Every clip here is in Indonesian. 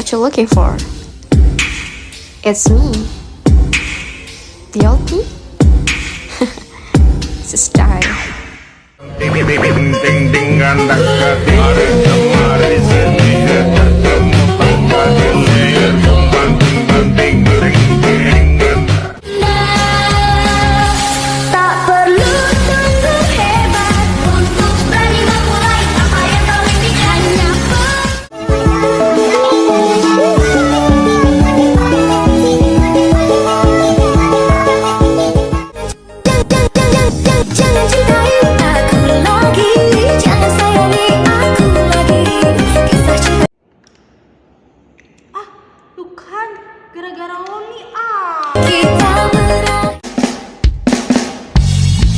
what you're looking for. It's me. The old me? It's a style.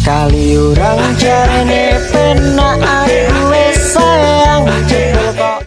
Kali urang jarene pena aku wis sayang jebul kok.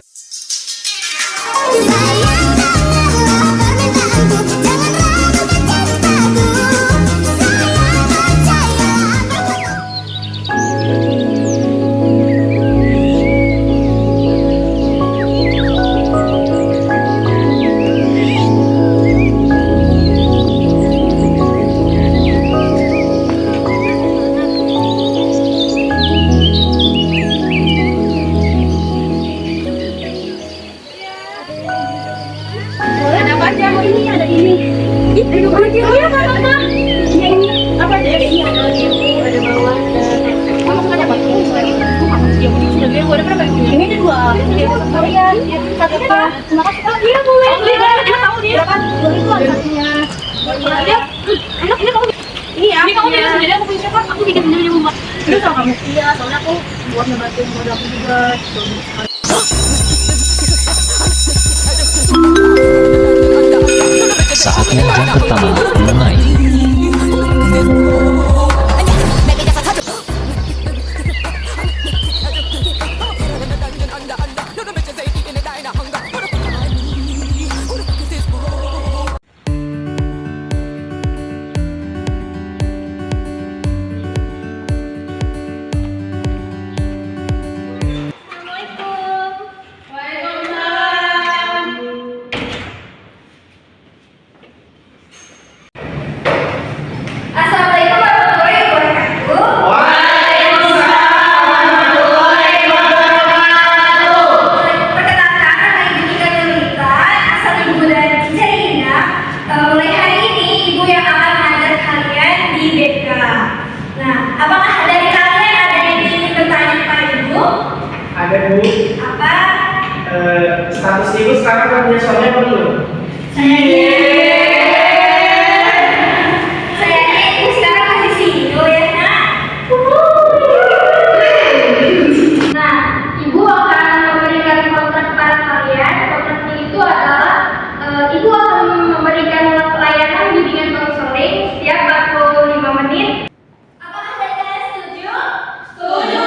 Saatnya jam pertama mulai. Ada Bu. Apa? Status Ibu sekarang kan punya suami apa belum? Saya ibu sekarang masih single ya nak. Nah, ibu akan memberikan kontrak kepada kalian. Kontraknya itu adalah ibu akan memberikan pelayanan bimbingan konseling setiap 45 menit. Apakah dari kalian setuju? Setuju.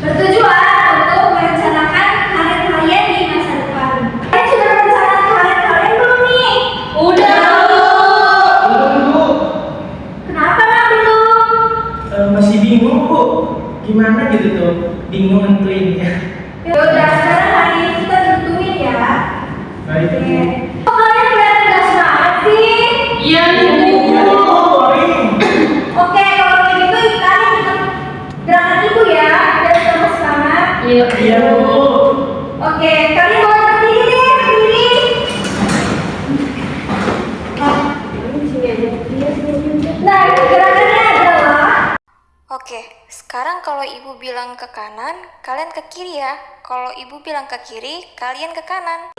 Bertujuan untuk merencanakan karir kalian di masa depan. Kalian sudah merencanakan karir kalian belum nih? Udah. Belum. Kenapa nak belum? Masih bingung Bu. Gimana gitu tuh? Bingung nentuinnya. Yaudah, sekarang hari ini kita tentuin ya. Baik Bu. Oh, kalian kelihatan gak semangat sih? Iya Bu. Oke, kalau begitu kalian tetap gerakan ibu ya. Iya Bu. Oke, kalian boleh berdiri deh, berdiri. Nah, ini gerakannya adalah. Oke, sekarang kalau ibu bilang ke kanan, kalian ke kiri ya. Kalau ibu bilang ke kiri, kalian ke kanan.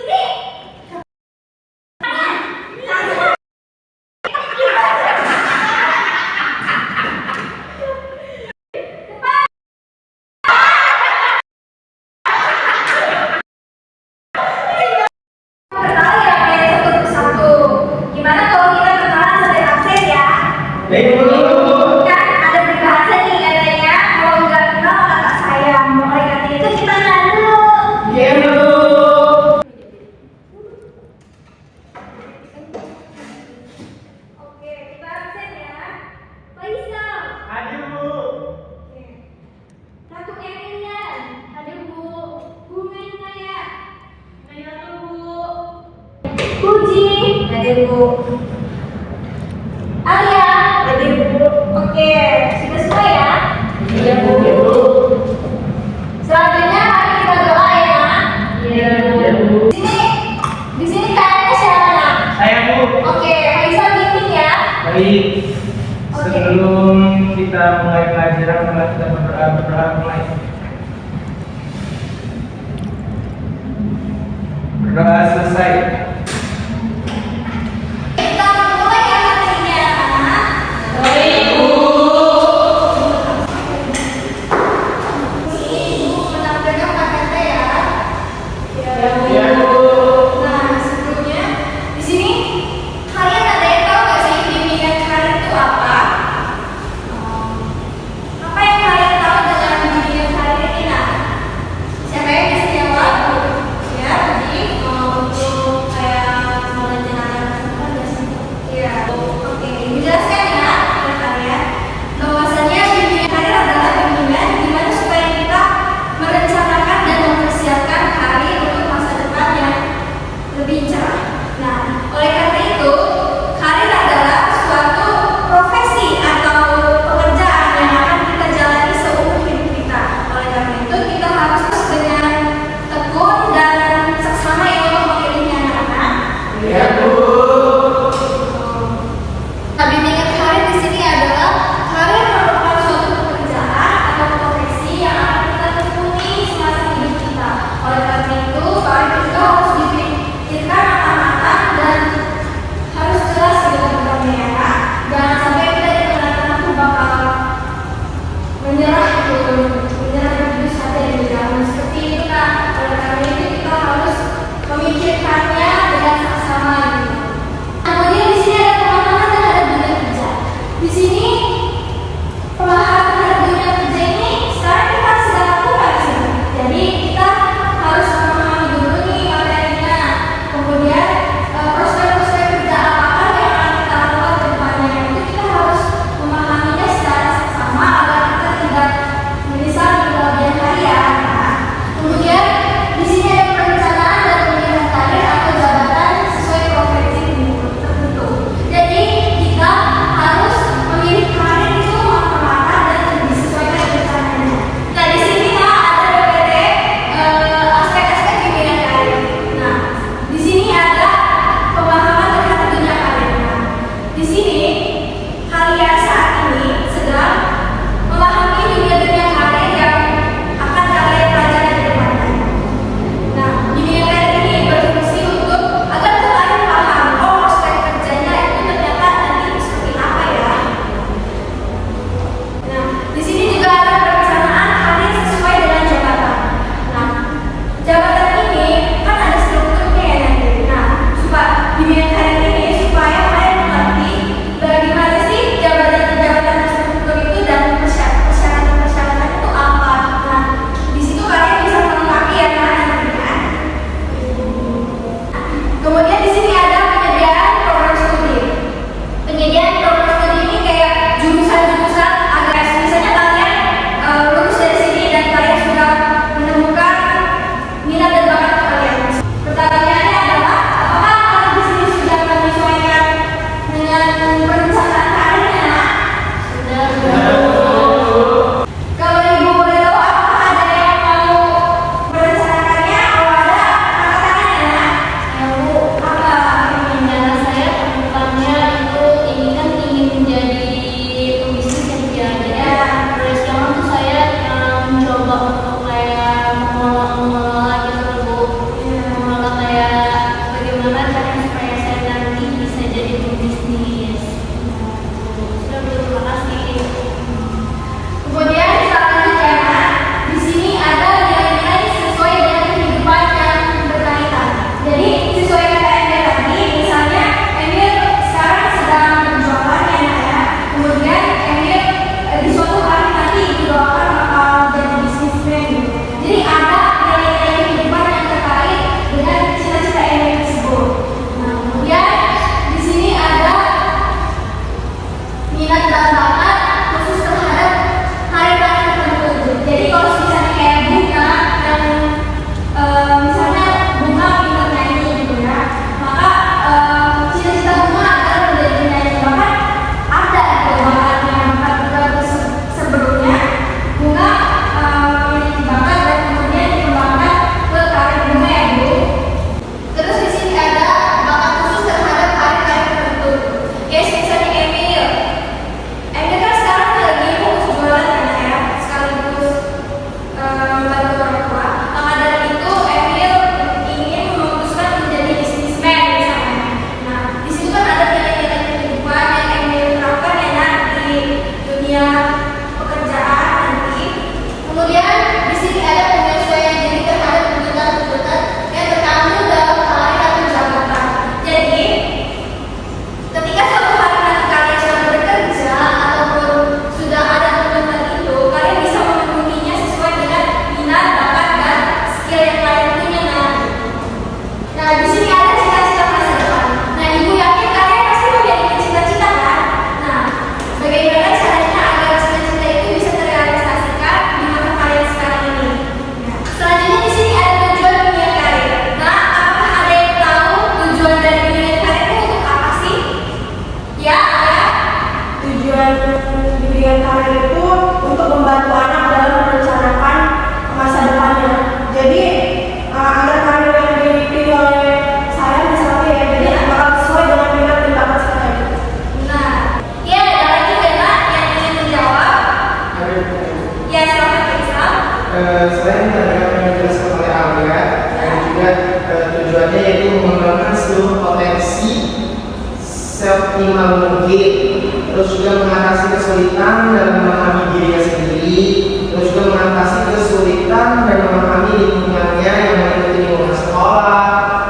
Kan ada peribahasa nih katanya, kalau nggak kenal maka tak sayang. Mulai dari itu kita kenal dulu. Iya Bu. Ibu. Alia. Ada Ibu. Oke, sudah semua ya? Iya Bu. Selanjutnya mari kita doa ya. Iya Bu. Di sini kayaknya siapa nak? Saya Bu. Oke, Faisal bimbing ya. Baik. Oke. Sebelum kita mulai pelajaran, mari kita berdoa mulai. Berdoa selesai. Kita mulai ya materinya. Ibu menampilkan KTP ya. Ya Bu. Nah, sebelumnya di sini kalian ada yang tahu nggak sih bimbingan karir itu apa? Apa yang kalian tahu dengan bimbingan karir ini? Nah, siapa yang bisa jawab? Ya, jadi untuk tujuannya yaitu mengembangkan seluruh potensi self-optimal mungkin, terus juga mengatasi kesulitan dalam memahami dirinya sendiri, terus juga mengatasi kesulitan dan memahami lingkungannya yang meliputi lingkungan sekolah,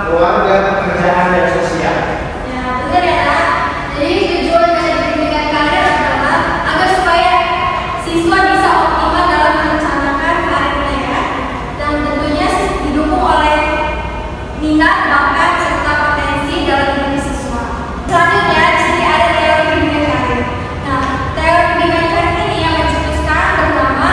keluarga, pekerjaan, dan sosial. Ya, benar ya, Kak. Jadi tujuan dari pendidikan karir adalah agar supaya siswa bisa optimal dalam merencanakan karirnya dan tentunya didukung oleh minat, bakat, serta potensi dalam diri siswa. Selanjutnya di sini ada teori bimbingan karir. Nah, teori bimbingan karir ini yang mencetuskan bernama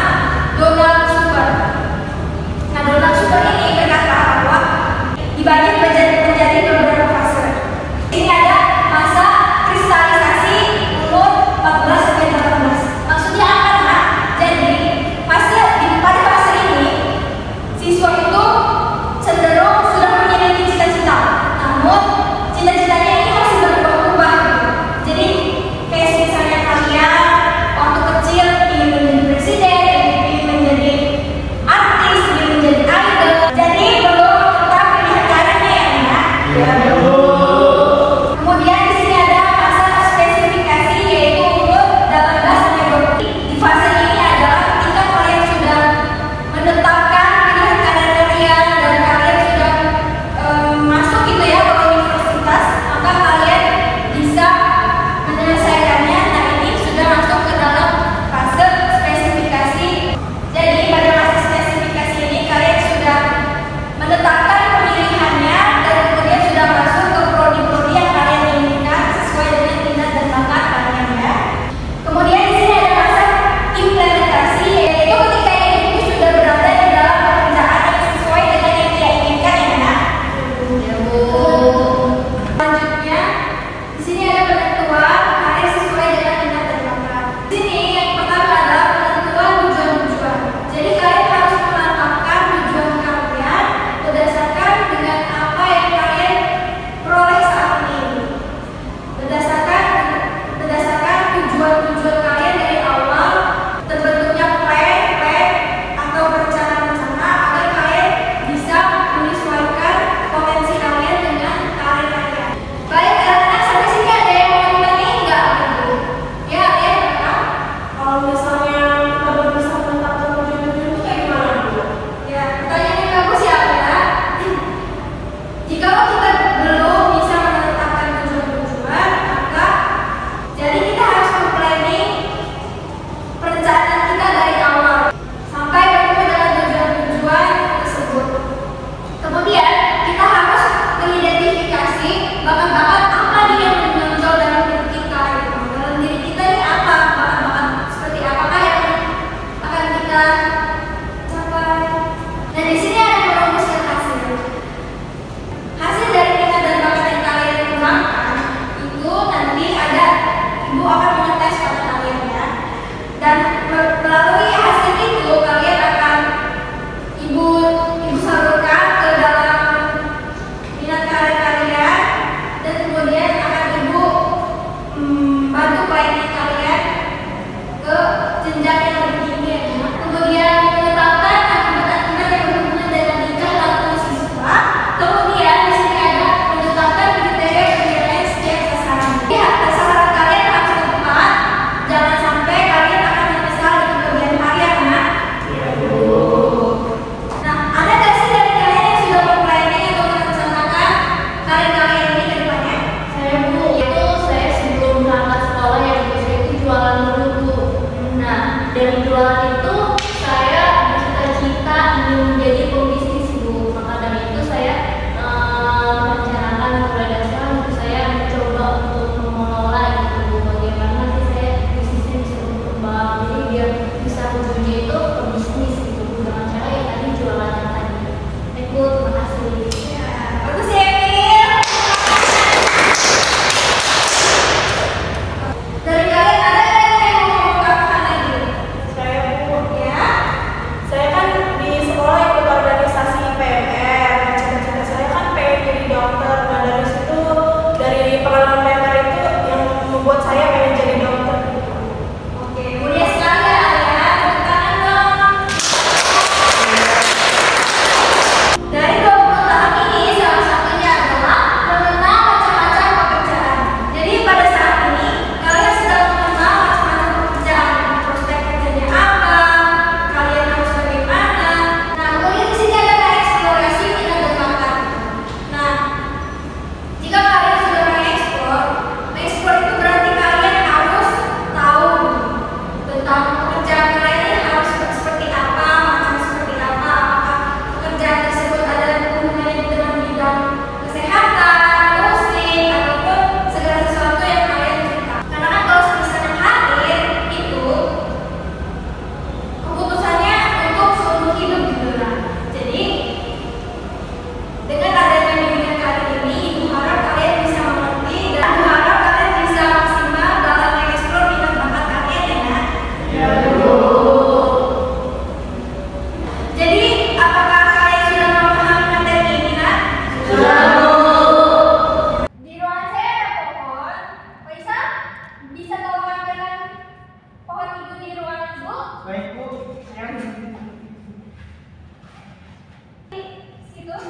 situ.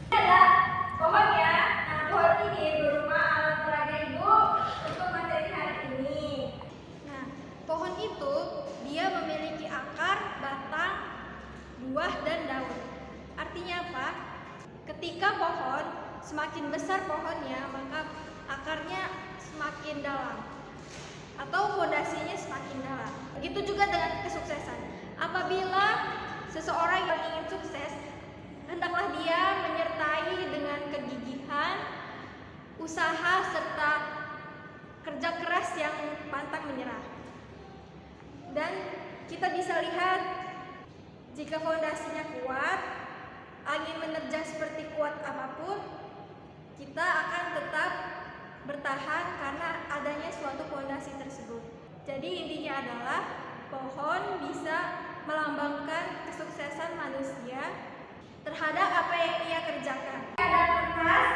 Ada pohon ya. Nah, pohon ini berupa alat peraga ibu untuk materi hari ini. Nah, pohon itu dia memiliki akar, batang, buah, dan daun. Artinya apa? Ketika pohon semakin besar pohonnya, maka akarnya semakin dalam atau fondasinya semakin dalam. Begitu juga dengan kesuksesan. Apabila seseorang yang ingin sukses, hendaklah dia menyertai dengan kegigihan, usaha, serta kerja keras yang pantang menyerah. Dan kita bisa lihat, jika fondasinya kuat, angin menerjang seperti kuat apapun, kita akan tetap bertahan karena adanya suatu fondasi tersebut. Jadi intinya adalah pohon bisa melambangkan kesuksesan manusia terhadap apa yang ia kerjakan. Ada kertas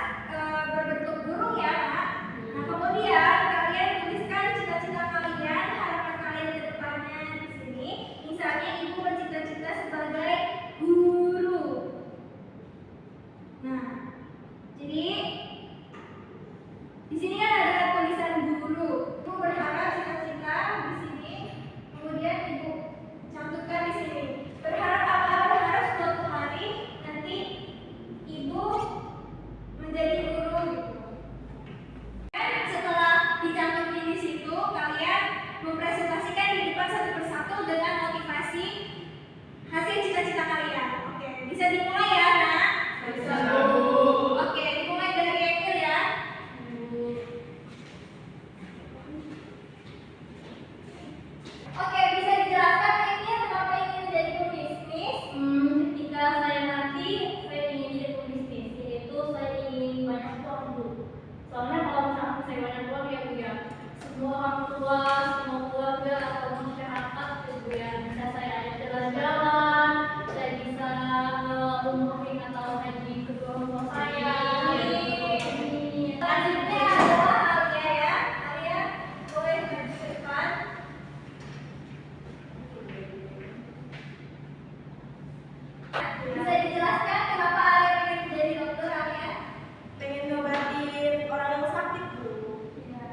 berbentuk burung ya, Pak. Nah, kemudian kalian tuliskan cita-cita kalian, harapan kalian ke depannya di sini. Misalnya ibu bercita-cita sebagai guru. Nah, jadi di sini kan ada tulisan guru. Ibu berharap cita-cita di sini, kemudian ibu cantumkan di sini. Berharap apa? Berharap suatu hari nanti ibu menjadi guru. Dan setelah dicantumin di situ, kalian mempresentasikan di depan satu persatu dengan motivasi hasil cita-cita kalian. Oke, bisa dimulai ya, Nak? Bisa, Bu. Oke, dimulai dari Emil ya. Oke, bisa dijelaskan ini kenapa ingin menjadi pebisnis? Ketika saya nanti, saya ingin jadi pebisnis, yaitu saya ingin banyak uang dulu. Soalnya kalau misalkan saya banyak uang ya Bu ya, semua orang tua, semua keluarga atau masyarakat gitu ya, bisa saya ajak jalan-jalan, saya bisa umrohin atau haji kedua orang tua saya. Selanjutnya adalah Alia ya, Alia boleh maju ke depan. Bisa dijelaskan kenapa Alia ingin menjadi dokter, Alia? Pengen ngobatin orang yang sakit Bu. Ya,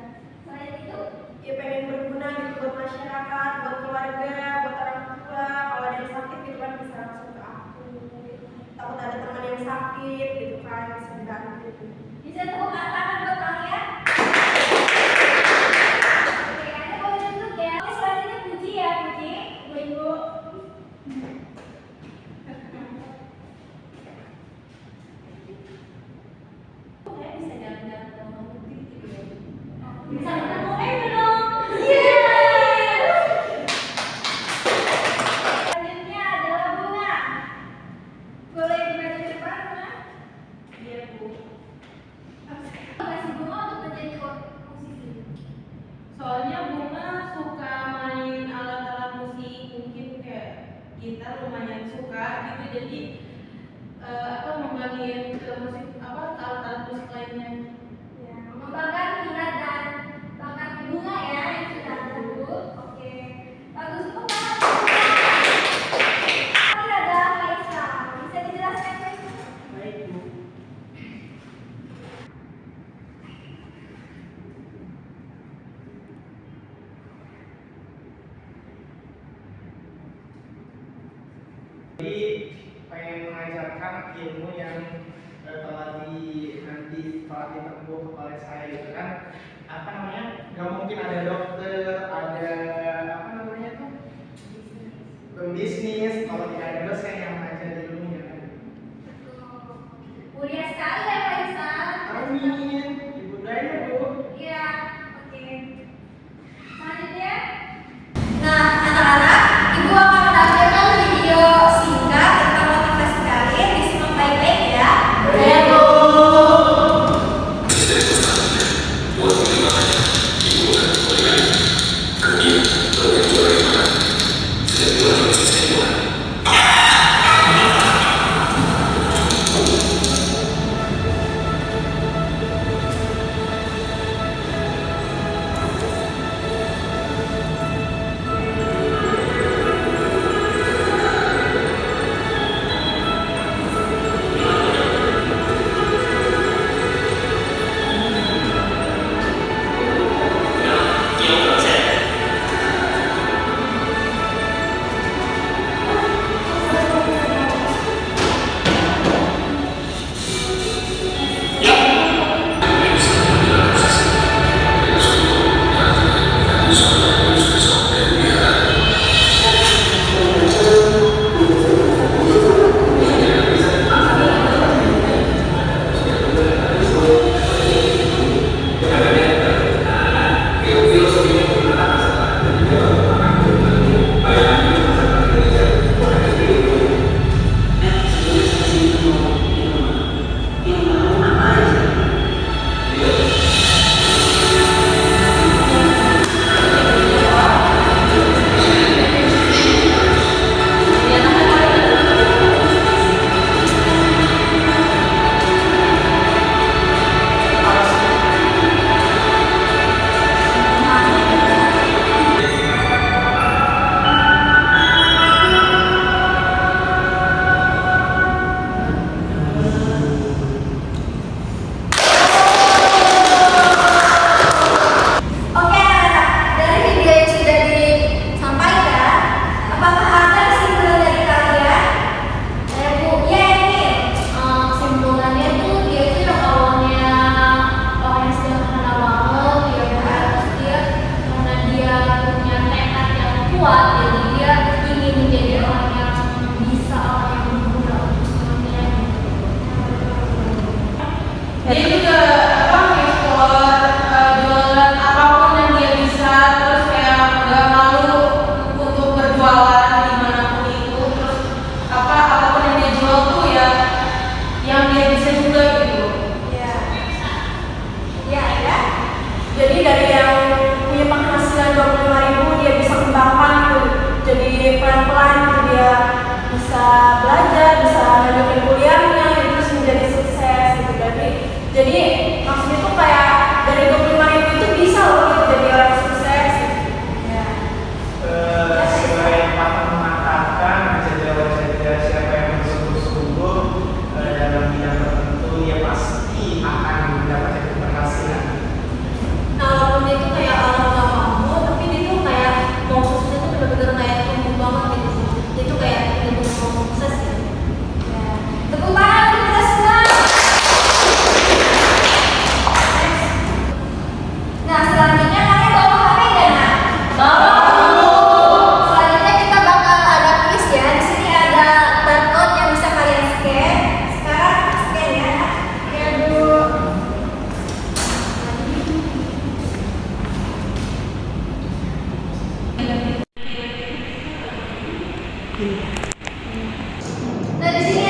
selain itu, Ya pengen berguna gitu buat masyarakat, buat keluarga, buat orang tua. Kalau ada yang sakit gitu kan bisa langsung ke aku gitu. Takut ada teman yang sakit gitu kan, bisa dibantu gitu. bisa tepuk tangan buat Alia. Oke, Anda boleh duduk ya. Oke, selanjutnya Puji ya, Puji. Ibu. Saya bisa jalan-jalan ke luar negeri gitu ya. Bisa ketemu belum? Yeay! Selanjutnya adalah Bunga. Boleh dimaju ke depan, Bunga? Iya Bu. Kasih Bunga untuk menjadi musisi. Soalnya Bunga suka main alat-alat musik, mungkin kayak gitar lumayan suka gitu, jadi ngembangin ke musik ke alat-alat musik lainnya. Ya, mengembangkan minat dan bakat Bunga ya yang sudah ada dulu. Oke, bagus banget. Ini ada Faisal. Bisa dijelaskan Faisal? Baik Bu. Jadi pengen mengajarkan ilmu yang telah ditempuh oleh saya gitu kan. Apa namanya? Gak mungkin ada dokter, ada apa namanya tuh? Pembisnis kalau tidak ada dosen yang mengajar ilmunya kan. Mulia sekali ya Faisal. Amin. Ibu doain ya Bu. Iya, oke. Selanjutnya. Nah, anak-anak, Ibu akan menampilkan video singkat tentang motivasi kalian. Disimak baik-baik ya. Dari sini